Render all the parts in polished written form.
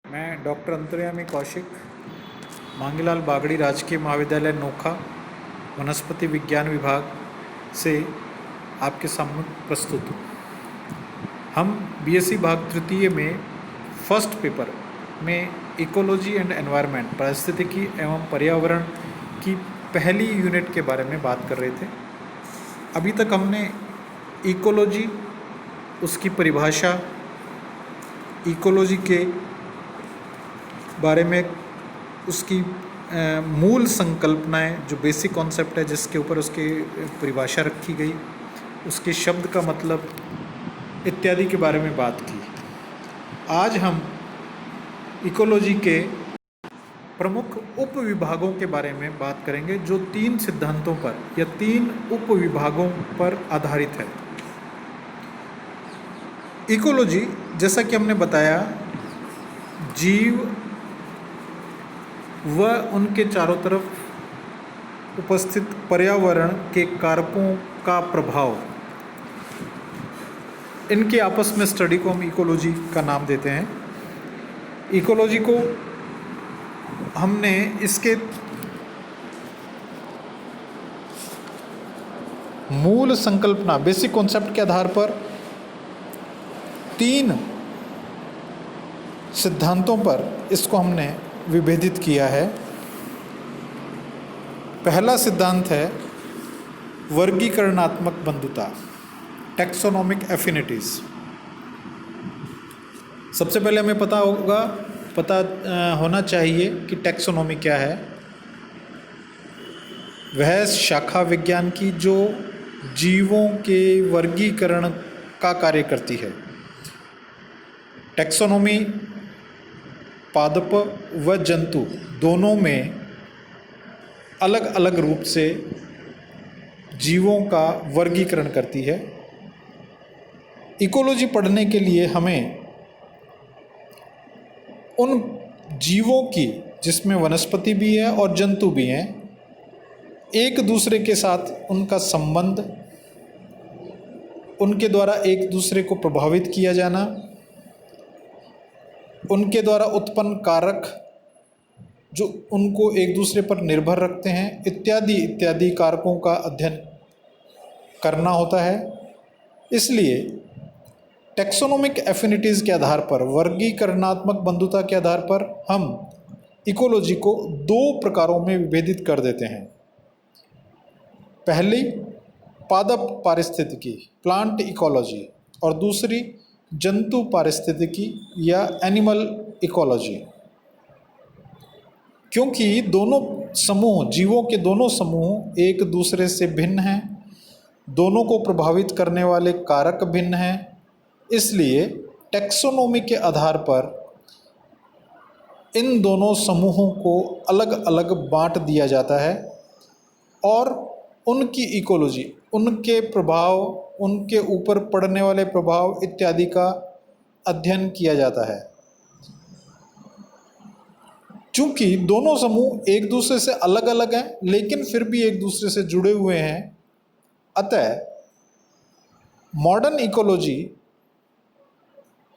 मैं डॉक्टर अंतर्यामी कौशिक, मांगीलाल बागड़ी राजकीय महाविद्यालय नोखा, वनस्पति विज्ञान विभाग से आपके सामने प्रस्तुत हूँ। हम बीएससी भाग तृतीय में फर्स्ट पेपर में इकोलॉजी एंड एनवायरनमेंट, पारिस्थितिकी एवं पर्यावरण की पहली यूनिट के बारे में बात कर रहे थे। अभी तक हमने इकोलॉजी, उसकी परिभाषा, इकोलॉजी के बारे में उसकी मूल संकल्पनाएं, जो बेसिक कॉन्सेप्ट है जिसके ऊपर उसकी परिभाषा रखी गई, उसके शब्द का मतलब इत्यादि के बारे में बात की। आज हम इकोलॉजी के प्रमुख उप विभागों के बारे में बात करेंगे, जो 3 सिद्धांतों पर या 3 उप विभागों पर आधारित है। इकोलॉजी, जैसा कि हमने बताया, जीव व उनके चारों तरफ उपस्थित पर्यावरण के कारकों का प्रभाव, इनके आपस में स्टडी को हम इकोलॉजी का नाम देते हैं। इकोलॉजी को हमने इसके मूल संकल्पना, बेसिक कॉन्सेप्ट के आधार पर 3 सिद्धांतों पर इसको हमने विभेदित किया है। पहला सिद्धांत है वर्गीकरणात्मक बंधुता, टैक्सोनॉमिक एफिनिटीज। सबसे पहले हमें पता होना चाहिए कि टैक्सोनॉमी क्या है। वह शाखा विज्ञान की जो जीवों के वर्गीकरण का कार्य करती है। टैक्सोनॉमी पादप व जंतु दोनों में अलग अलग रूप से जीवों का वर्गीकरण करती है। इकोलॉजी पढ़ने के लिए हमें उन जीवों की, जिसमें वनस्पति भी है और जंतु भी हैं, एक दूसरे के साथ उनका संबंध, उनके द्वारा एक दूसरे को प्रभावित किया जाना, उनके द्वारा उत्पन्न कारक जो उनको एक दूसरे पर निर्भर रखते हैं, इत्यादि इत्यादि कारकों का अध्ययन करना होता है। इसलिए टैक्सोनॉमिक एफिनिटीज़ के आधार पर, वर्गीकरणात्मक बंधुता के आधार पर हम इकोलॉजी को 2 प्रकारों में विभेदित कर देते हैं। पहली पादप पारिस्थितिकी, प्लांट इकोलॉजी, और दूसरी जंतु पारिस्थितिकी या एनिमल इकोलॉजी। क्योंकि दोनों समूह, जीवों के दोनों समूह एक दूसरे से भिन्न हैं, दोनों को प्रभावित करने वाले कारक भिन्न हैं, इसलिए टैक्सोनॉमी के आधार पर इन दोनों समूहों को अलग अलग बांट दिया जाता है और उनकी इकोलॉजी, उनके प्रभाव, उनके ऊपर पड़ने वाले प्रभाव इत्यादि का अध्ययन किया जाता है। चूंकि दोनों समूह एक दूसरे से अलग अलग हैं, लेकिन फिर भी एक दूसरे से जुड़े हुए हैं, अतः मॉडर्न इकोलॉजी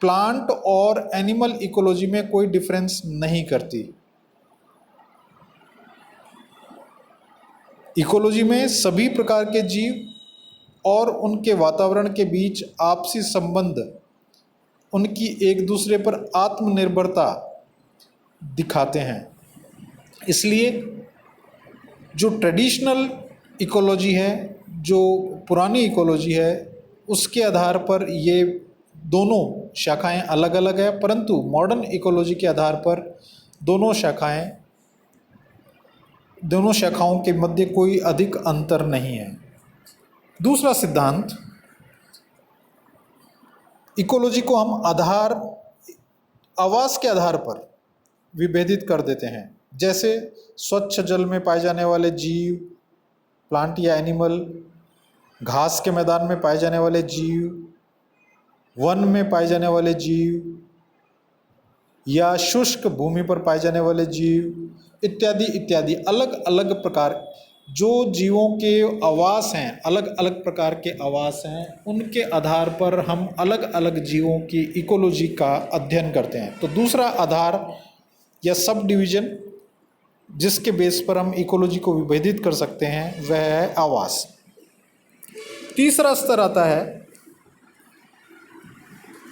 प्लांट और एनिमल इकोलॉजी में कोई डिफरेंस नहीं करती। इकोलॉजी में सभी प्रकार के जीव और उनके वातावरण के बीच आपसी संबंध, उनकी एक दूसरे पर आत्मनिर्भरता दिखाते हैं। इसलिए जो ट्रेडिशनल इकोलॉजी है, जो पुरानी इकोलॉजी है, उसके आधार पर ये दोनों शाखाएं अलग अलग है, परंतु मॉडर्न इकोलॉजी के आधार पर दोनों शाखाओं के मध्य कोई अधिक अंतर नहीं है। दूसरा सिद्धांत, इकोलॉजी को हम आवास के आधार पर विभेदित कर देते हैं। जैसे स्वच्छ जल में पाए जाने वाले जीव, प्लांट या एनिमल, घास के मैदान में पाए जाने वाले जीव, वन में पाए जाने वाले जीव, या शुष्क भूमि पर पाए जाने वाले जीव, इत्यादि इत्यादि अलग अलग प्रकार जो जीवों के आवास हैं, अलग अलग प्रकार के आवास हैं, उनके आधार पर हम अलग अलग जीवों की इकोलॉजी का अध्ययन करते हैं। तो दूसरा आधार या सब डिवीजन जिसके बेस पर हम इकोलॉजी को विभेदित कर सकते हैं वह है आवास। तीसरा स्तर आता है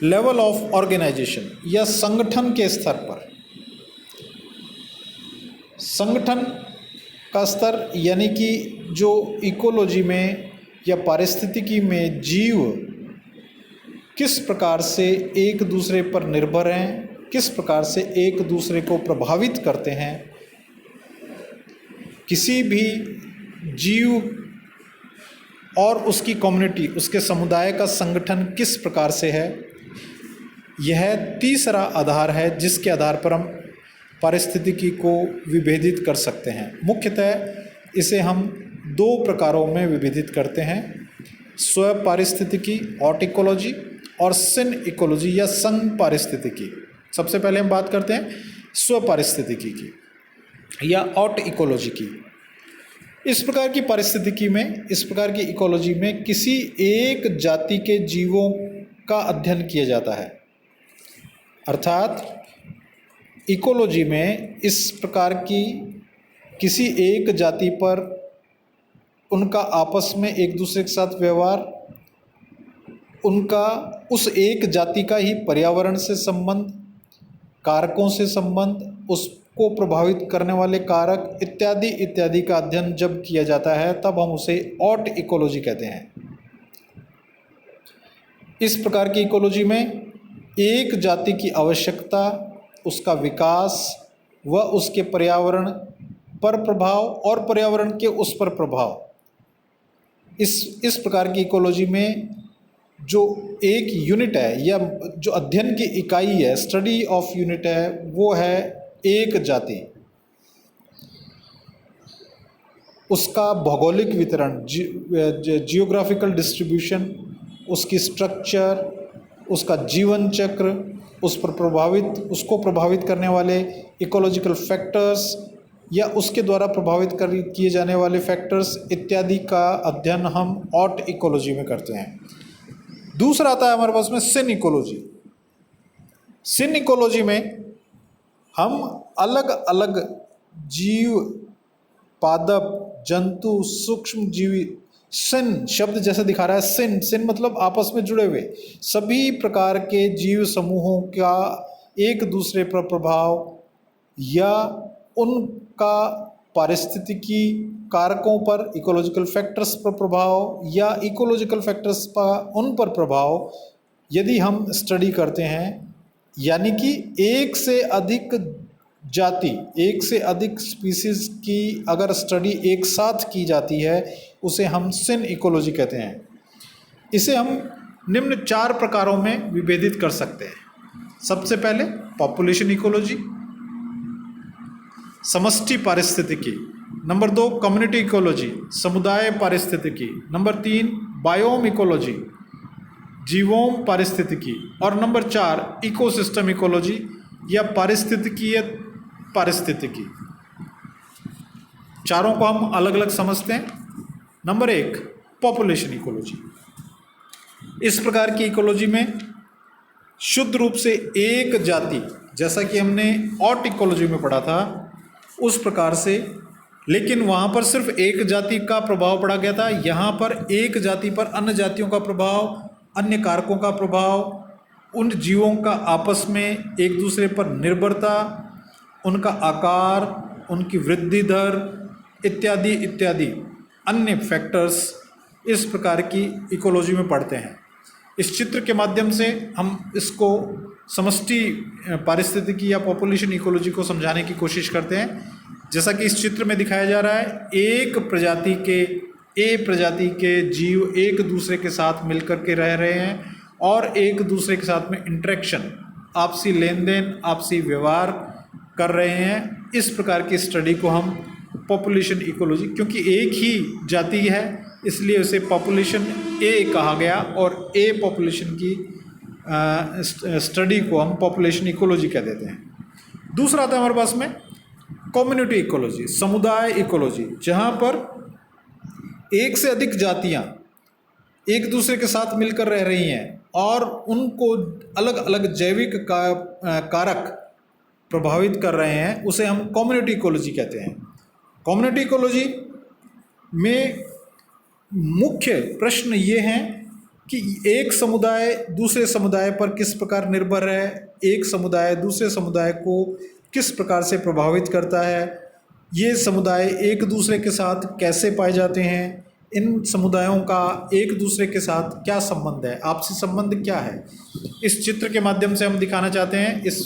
लेवल ऑफ ऑर्गेनाइजेशन या संगठन के स्तर पर। संगठन का स्तर यानी कि जो इकोलॉजी में या पारिस्थितिकी में जीव किस प्रकार से एक दूसरे पर निर्भर हैं, किस प्रकार से एक दूसरे को प्रभावित करते हैं, किसी भी जीव और उसकी कम्युनिटी, उसके समुदाय का संगठन किस प्रकार से है, यह तीसरा आधार है जिसके आधार पर हम पारिस्थितिकी को विभेदित कर सकते हैं। मुख्यतः इसे हम दो प्रकारों में विभेदित करते हैं, स्व पारिस्थितिकी ऑट इकोलॉजी और सिन इकोलॉजी या संग पारिस्थितिकी। सबसे पहले हम बात करते हैं स्व पारिस्थितिकी की या ऑट इकोलॉजी की। इस प्रकार की पारिस्थितिकी में, इस प्रकार की इकोलॉजी में किसी एक जाति के जीवों का अध्ययन किया जाता है। अर्थात इकोलॉजी में इस प्रकार की किसी एक जाति पर उनका आपस में एक दूसरे के साथ व्यवहार, उनका उस एक जाति का ही पर्यावरण से संबंध, कारकों से संबंध, उसको प्रभावित करने वाले कारक इत्यादि इत्यादि का अध्ययन जब किया जाता है तब हम उसे ऑट इकोलॉजी कहते हैं। इस प्रकार की इकोलॉजी में एक जाति की आवश्यकता, उसका विकास व उसके पर्यावरण पर प्रभाव और पर्यावरण के उस पर प्रभाव, इस प्रकार की इकोलॉजी में जो एक यूनिट है या जो अध्ययन की इकाई है, स्टडी ऑफ यूनिट है, वो है एक जाति। उसका भौगोलिक वितरण, जियोग्राफिकल डिस्ट्रीब्यूशन, उसकी स्ट्रक्चर, उसका जीवन चक्र, उसको प्रभावित करने वाले इकोलॉजिकल फैक्टर्स या उसके द्वारा प्रभावित किए जाने वाले फैक्टर्स इत्यादि का अध्ययन हम ऑट इकोलॉजी में करते हैं। दूसरा आता है हमारे पास में सिन इकोलॉजी। सिन इकोलॉजी में हम अलग अलग जीव, पादप, जंतु, सूक्ष्म जीवी, सिन शब्द जैसे दिखा रहा है, सिन मतलब आपस में जुड़े हुए सभी प्रकार के जीव समूहों का एक दूसरे पर प्रभाव या उनका पारिस्थितिकी कारकों पर, इकोलॉजिकल फैक्टर्स पर प्रभाव या इकोलॉजिकल फैक्टर्स पर उन पर प्रभाव यदि हम स्टडी करते हैं, यानी कि एक से अधिक जाति, एक से अधिक स्पीसीज की अगर स्टडी एक साथ की जाती है उसे हम सिन इकोलॉजी कहते हैं। इसे हम निम्न 4 प्रकारों में विभेदित कर सकते हैं। सबसे पहले पॉपुलेशन इकोलॉजी, समष्टि पारिस्थितिकी। नंबर 2 कम्युनिटी इकोलॉजी, समुदाय पारिस्थितिकी। नंबर 3 बायोम इकोलॉजी, जीवोम पारिस्थितिकी। और नंबर 4 इकोसिस्टम इकोलॉजी या पारिस्थितिकीय पारिस्थितिकी। चारों को हम अलग अलग समझते हैं। Number 1 population ecology. इस प्रकार की इकोलॉजी में शुद्ध रूप से एक जाति, जैसा कि हमने ऑट इकोलॉजी में पढ़ा था उस प्रकार से, लेकिन वहाँ पर सिर्फ एक जाति का प्रभाव पड़ा गया था। यहाँ पर एक जाति पर अन्य जातियों का प्रभाव, अन्य कारकों का प्रभाव, उन जीवों का आपस में एक दूसरे पर निर्भरता, उनका आकार, उनकी वृद्धि दर इत्यादि इत्यादि अन्य फैक्टर्स इस प्रकार की इकोलॉजी में पढ़ते हैं। इस चित्र के माध्यम से हम इसको समष्टि पारिस्थितिकी या पॉपुलेशन इकोलॉजी को समझाने की कोशिश करते हैं। जैसा कि इस चित्र में दिखाया जा रहा है, एक प्रजाति के जीव एक दूसरे के साथ मिलकर के रह रहे हैं और एक दूसरे के साथ में इंटरेक्शन, आपसी लेन देन, आपसी व्यवहार कर रहे हैं। इस प्रकार की स्टडी को हम पॉपुलेशन इकोलॉजी, क्योंकि एक ही जाति है इसलिए उसे पॉपुलेशन ए कहा गया और ए पॉपुलेशन की स्टडी को हम पॉपुलेशन इकोलॉजी कह देते हैं। दूसरा आता है हमारे पास में कम्युनिटी इकोलॉजी, समुदाय इकोलॉजी, जहाँ पर एक से अधिक जातियाँ एक दूसरे के साथ मिलकर रह रही हैं और उनको अलग अलग जैविक कारक प्रभावित कर रहे हैं, उसे हम कम्युनिटी इकोलॉजी कहते हैं। कम्युनिटी इकोलॉजी में मुख्य प्रश्न ये हैं कि एक समुदाय दूसरे समुदाय पर किस प्रकार निर्भर है, एक समुदाय दूसरे समुदाय को किस प्रकार से प्रभावित करता है, ये समुदाय एक दूसरे के साथ कैसे पाए जाते हैं, इन समुदायों का एक दूसरे के साथ क्या संबंध है, आपसी संबंध क्या है। इस चित्र के माध्यम से हम दिखाना चाहते हैं। इस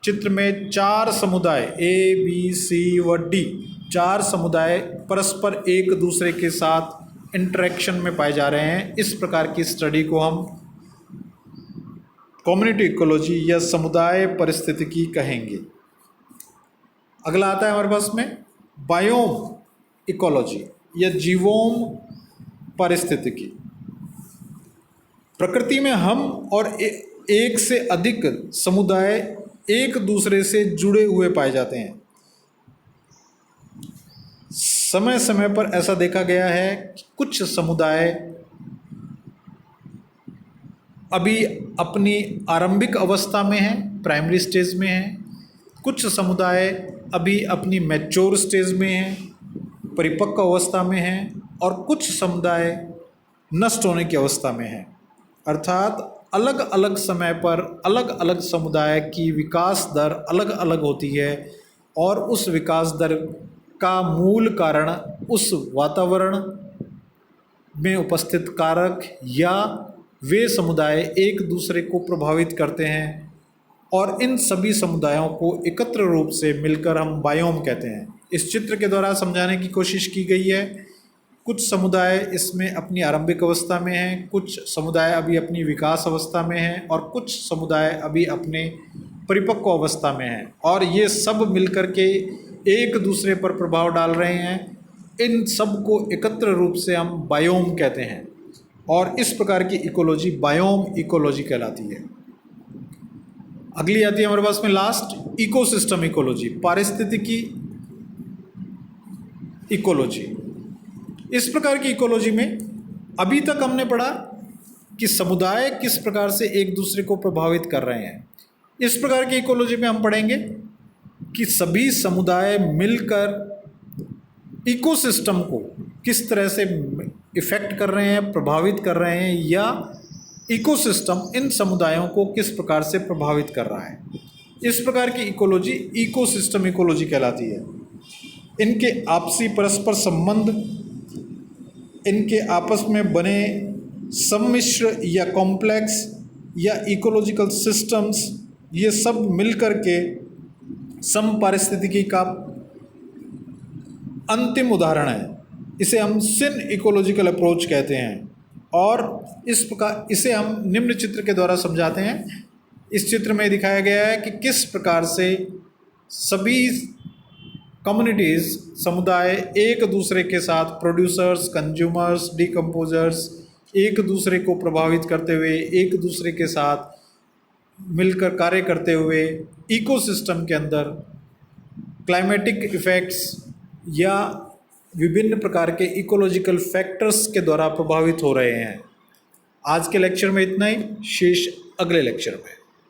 चित्र में 4 समुदाय A, B, C व D 4 समुदाय परस्पर एक दूसरे के साथ इंटरेक्शन में पाए जा रहे हैं। इस प्रकार की स्टडी को हम कम्युनिटी इकोलॉजी या समुदाय परिस्थितिकी कहेंगे। अगला आता है हमारे पास में बायोम इकोलॉजी या जीवोम पारिस्थितिकी। प्रकृति में हम और एक से अधिक समुदाय एक दूसरे से जुड़े हुए पाए जाते हैं। समय समय पर ऐसा देखा गया है कि कुछ समुदाय अभी अपनी आरंभिक अवस्था में हैं, प्राइमरी स्टेज में हैं, कुछ समुदाय अभी अपनी मैच्योर स्टेज में हैं, परिपक्व अवस्था में हैं, और कुछ समुदाय नष्ट होने की अवस्था में हैं। अर्थात अलग अलग समय पर अलग अलग समुदाय की विकास दर अलग अलग होती है और उस विकास दर का मूल कारण उस वातावरण में उपस्थित कारक या वे समुदाय एक दूसरे को प्रभावित करते हैं और इन सभी समुदायों को एकत्र रूप से मिलकर हम बायोम कहते हैं। इस चित्र के द्वारा समझाने की कोशिश की गई है। कुछ समुदाय इसमें अपनी आरंभिक अवस्था में हैं, कुछ समुदाय अभी अपनी विकास अवस्था में हैं और कुछ समुदाय अभी अपने परिपक्व अवस्था में हैं और ये सब मिलकर के एक दूसरे पर प्रभाव डाल रहे हैं। इन सब को एकत्र रूप से हम बायोम कहते हैं और इस प्रकार की इकोलॉजी बायोम इकोलॉजी कहलाती है। अगली आती है हमारे पास में लास्ट इकोसिस्टम इकोलॉजी, पारिस्थितिकी इकोलॉजी। इस प्रकार की इकोलॉजी में अभी तक हमने पढ़ा कि समुदाय किस प्रकार से एक दूसरे को प्रभावित कर रहे हैं। इस प्रकार की इकोलॉजी में हम पढ़ेंगे कि सभी समुदाय मिलकर इकोसिस्टम को किस तरह से इफ़ेक्ट कर रहे हैं, प्रभावित कर रहे हैं, या इकोसिस्टम इन समुदायों को किस प्रकार से प्रभावित कर रहा है। इस प्रकार की इकोलॉजी इकोसिस्टम इकोलॉजी कहलाती है। इनके आपसी परस्पर संबंध, इनके आपस में बने सम्मिश्र या कॉम्प्लेक्स या इकोलॉजिकल सिस्टम्स, ये सब मिलकर के समपारिस्थितिकी का अंतिम उदाहरण है। इसे हम सिन इकोलॉजिकल अप्रोच कहते हैं और इस प्रकार इसे हम निम्न चित्र के द्वारा समझाते हैं। इस चित्र में दिखाया गया है कि किस प्रकार से सभी कम्युनिटीज़, समुदाय एक दूसरे के साथ प्रोड्यूसर्स, कंज्यूमर्स, डिकम्पोजर्स एक दूसरे को प्रभावित करते हुए, एक दूसरे के साथ मिलकर कार्य करते हुए इकोसिस्टम के अंदर क्लाइमेटिक इफ़ेक्ट्स या विभिन्न प्रकार के इकोलॉजिकल फैक्टर्स के द्वारा प्रभावित हो रहे हैं। आज के लेक्चर में इतना ही, शेष अगले लेक्चर में।